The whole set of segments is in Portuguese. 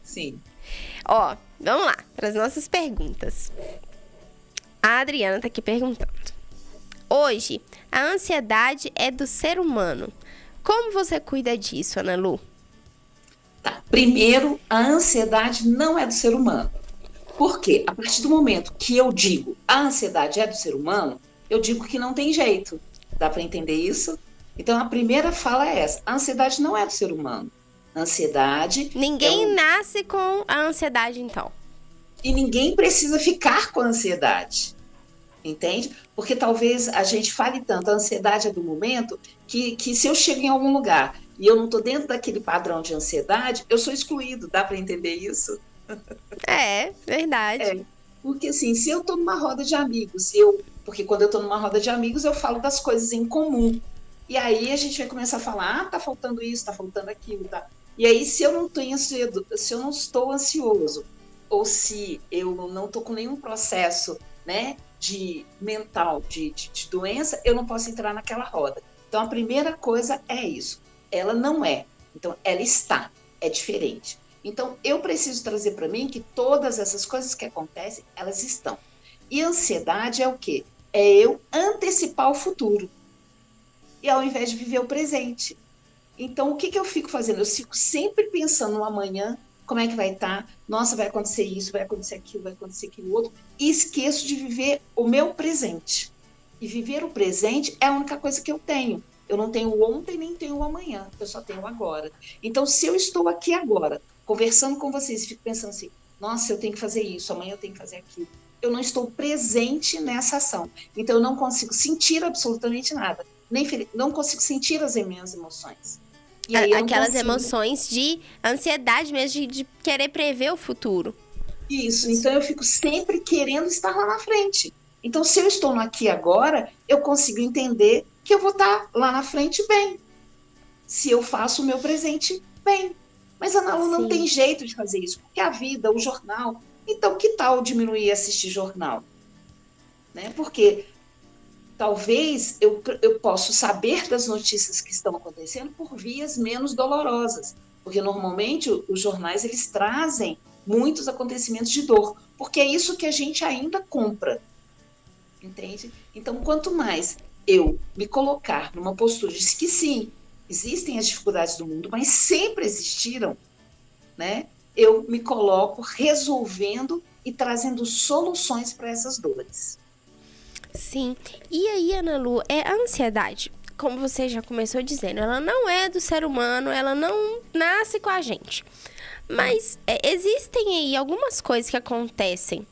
Sim. Ó, vamos lá, para as nossas perguntas. A Adriana tá aqui perguntando. Hoje, a ansiedade é do ser humano. Como você cuida disso, Ana Lu? Tá. Primeiro, a ansiedade não é do ser humano. Por quê? A partir do momento que eu digo a ansiedade é do ser humano, eu digo que não tem jeito. Dá para entender isso? Então, a primeira fala é essa: a ansiedade não é do ser humano. A ansiedade é Ninguém um. nasce com a ansiedade, então. E ninguém precisa ficar com ansiedade. Entende? Porque talvez a gente fale tanto, a ansiedade é do momento, que se eu chego em algum lugar e eu não estou dentro daquele padrão de ansiedade, eu sou excluído. Dá para entender isso? É, verdade. É. Porque assim, se eu estou numa roda de amigos, porque quando eu estou numa roda de amigos, eu falo das coisas em comum. E aí a gente vai começar a falar, tá faltando isso, tá faltando aquilo, tá? E aí, se eu não tenho se eu não estou ansioso, ou se eu não estou com nenhum processo, né, de mental, de doença, eu não posso entrar naquela roda. Então, a primeira coisa é isso. Ela não é. Então, ela está. É diferente. Então, eu preciso trazer para mim que todas essas coisas que acontecem, elas estão. E ansiedade é o quê? É eu antecipar o futuro. E ao invés de viver o presente. Então, o que eu fico fazendo? Eu fico sempre pensando no amanhã, como é que vai estar, nossa, vai acontecer isso, vai acontecer aquilo, vai acontecer aquilo outro, e esqueço de viver o meu presente. E viver o presente é a única coisa que eu tenho. Eu não tenho ontem nem tenho amanhã, eu só tenho agora. Então, se eu estou aqui agora, conversando com vocês, e fico pensando assim, nossa, eu tenho que fazer isso, amanhã eu tenho que fazer aquilo. Eu não estou presente nessa ação. Então, eu não consigo sentir absolutamente nada. Não consigo sentir as minhas emoções. E aí eu não Aquelas consigo. emoções de ansiedade mesmo, de querer prever o futuro. Isso, então eu fico sempre querendo estar lá na frente. Então, se eu estou no aqui e agora, eu consigo entender que eu vou estar lá na frente bem. Se eu faço o meu presente bem. Mas, Ana Lu, não tem Sim. jeito de fazer isso, porque a vida, o jornal. Então, que tal diminuir e assistir jornal? Né? Porque talvez eu possa saber das notícias que estão acontecendo por vias menos dolorosas, porque normalmente os jornais eles trazem muitos acontecimentos de dor, porque é isso que a gente ainda compra, entende? Então, quanto mais eu me colocar numa postura de que sim, existem as dificuldades do mundo, mas sempre existiram, né? Eu me coloco resolvendo e trazendo soluções para essas dores. Sim. E aí, Ana Lu, a ansiedade, como você já começou dizendo, ela não é do ser humano, ela não nasce com a gente. Mas existem aí algumas coisas que acontecem,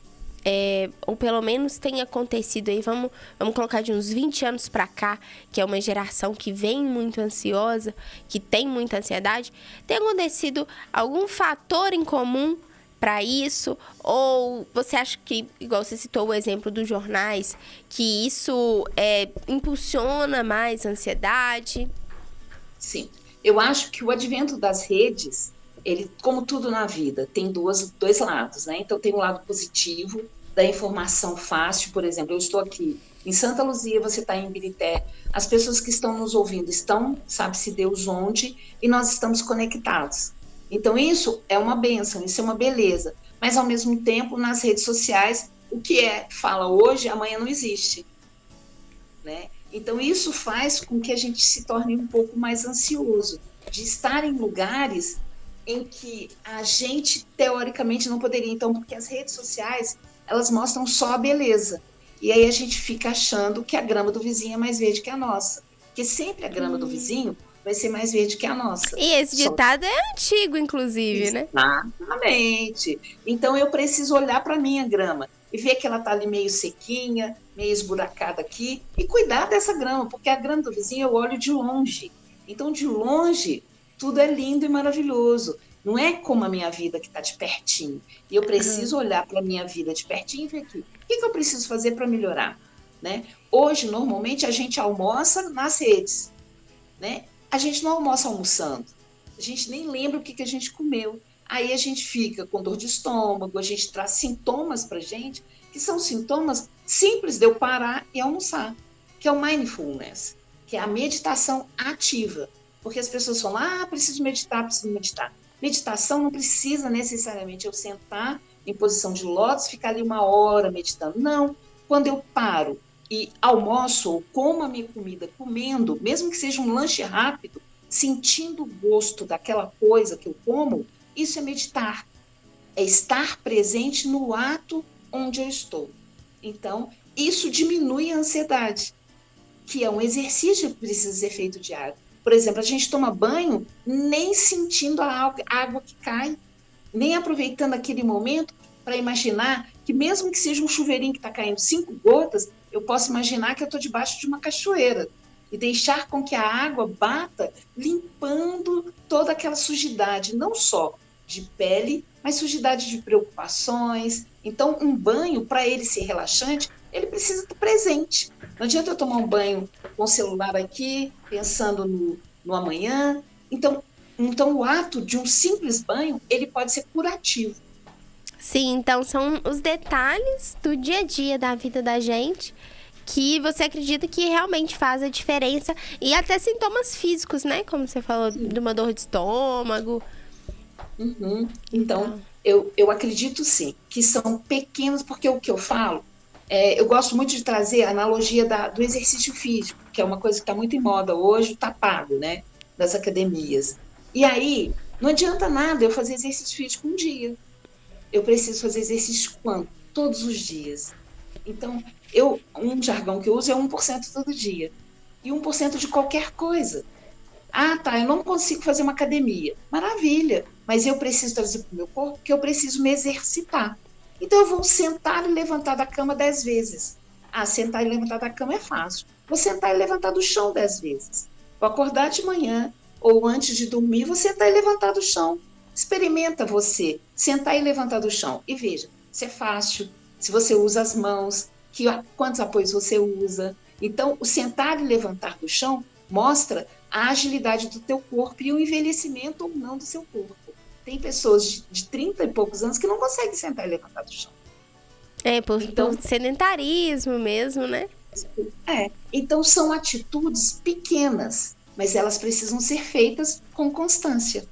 ou pelo menos tem acontecido aí, vamos colocar de uns 20 anos pra cá, que é uma geração que vem muito ansiosa, que tem muita ansiedade. Tem acontecido algum fator em comum para isso? Ou você acha que, igual você citou o exemplo dos jornais, que isso impulsiona mais a ansiedade? Sim, eu acho que o advento das redes, ele, como tudo na vida, tem dois lados, né? Então tem um lado positivo da informação fácil, por exemplo, eu estou aqui em Santa Luzia, você está em Ibirité, as pessoas que estão nos ouvindo estão, sabe-se Deus onde, e nós estamos conectados. Então isso é uma bênção, isso é uma beleza, mas ao mesmo tempo nas redes sociais, o que fala hoje, amanhã não existe, né? Então, isso faz com que a gente se torne um pouco mais ansioso, de estar em lugares em que a gente, teoricamente, não poderia. Então, porque as redes sociais, elas mostram só a beleza. E aí a gente fica achando que a grama do vizinho é mais verde que a nossa. Porque sempre a grama do vizinho vai ser mais verde que a nossa. E esse Só ditado é antigo, inclusive, né? Exatamente. Então eu preciso olhar para a minha grama e ver que ela está ali meio sequinha, meio esburacada aqui, e cuidar dessa grama, porque a grama do vizinho eu olho de longe. Então, de longe, tudo é lindo e maravilhoso. Não é como a minha vida que está de pertinho. E eu preciso olhar para a minha vida de pertinho e ver aqui, o que eu preciso fazer para melhorar? Né? Hoje, normalmente, a gente almoça nas redes, né? A gente não almoça almoçando. A gente nem lembra o que a gente comeu. Aí a gente fica com dor de estômago, a gente traz sintomas para gente, que são sintomas simples de eu parar e almoçar, que é o mindfulness, que é a meditação ativa. Porque as pessoas falam, preciso meditar, preciso meditar. Meditação não precisa necessariamente eu sentar em posição de lótus, ficar ali 1 hora meditando. Não, quando eu paro e almoço ou como a minha comida, comendo, mesmo que seja um lanche rápido, sentindo o gosto daquela coisa que eu como, isso é meditar. É estar presente no ato onde eu estou. Então, isso diminui a ansiedade, que é um exercício que precisa ser feito diário. Por exemplo, a gente toma banho nem sentindo a água que cai, nem aproveitando aquele momento para imaginar que mesmo que seja um chuveirinho que está caindo 5 gotas, eu posso imaginar que eu estou debaixo de uma cachoeira e deixar com que a água bata, limpando toda aquela sujidade, não só de pele, mas sujidade de preocupações. Então, um banho, para ele ser relaxante, ele precisa estar presente. Não adianta eu tomar um banho com o celular aqui, pensando no amanhã. Então, o ato de um simples banho, ele pode ser curativo. Sim, então são os detalhes do dia a dia da vida da gente que você acredita que realmente faz a diferença. E até sintomas físicos, né? Como você falou, de uma dor de estômago. Uhum. Então, eu acredito sim, que são pequenos, porque o que eu falo, eu gosto muito de trazer a analogia do exercício físico, que é uma coisa que está muito em moda hoje, está pago, né? Das academias. E aí, não adianta nada eu fazer exercício físico um dia. Eu preciso fazer exercício quando? Todos os dias. Então, um jargão que eu uso é 1% todo dia. E 1% de qualquer coisa. Ah, tá, eu não consigo fazer uma academia. Maravilha, mas eu preciso trazer para o meu corpo que eu preciso me exercitar. Então, eu vou sentar e levantar da cama 10 vezes. Ah, sentar e levantar da cama é fácil. Vou sentar e levantar do chão 10 vezes. Vou acordar de manhã ou antes de dormir, vou sentar e levantar do chão. Experimenta você sentar e levantar do chão e veja se é fácil, se você usa as mãos, quantos apoios você usa. Então, o sentar e levantar do chão mostra a agilidade do teu corpo e o envelhecimento ou não do seu corpo. Tem pessoas de 30 e poucos anos que não conseguem sentar e levantar do chão. Por sedentarismo mesmo, né? Então são atitudes pequenas, mas elas precisam ser feitas com constância.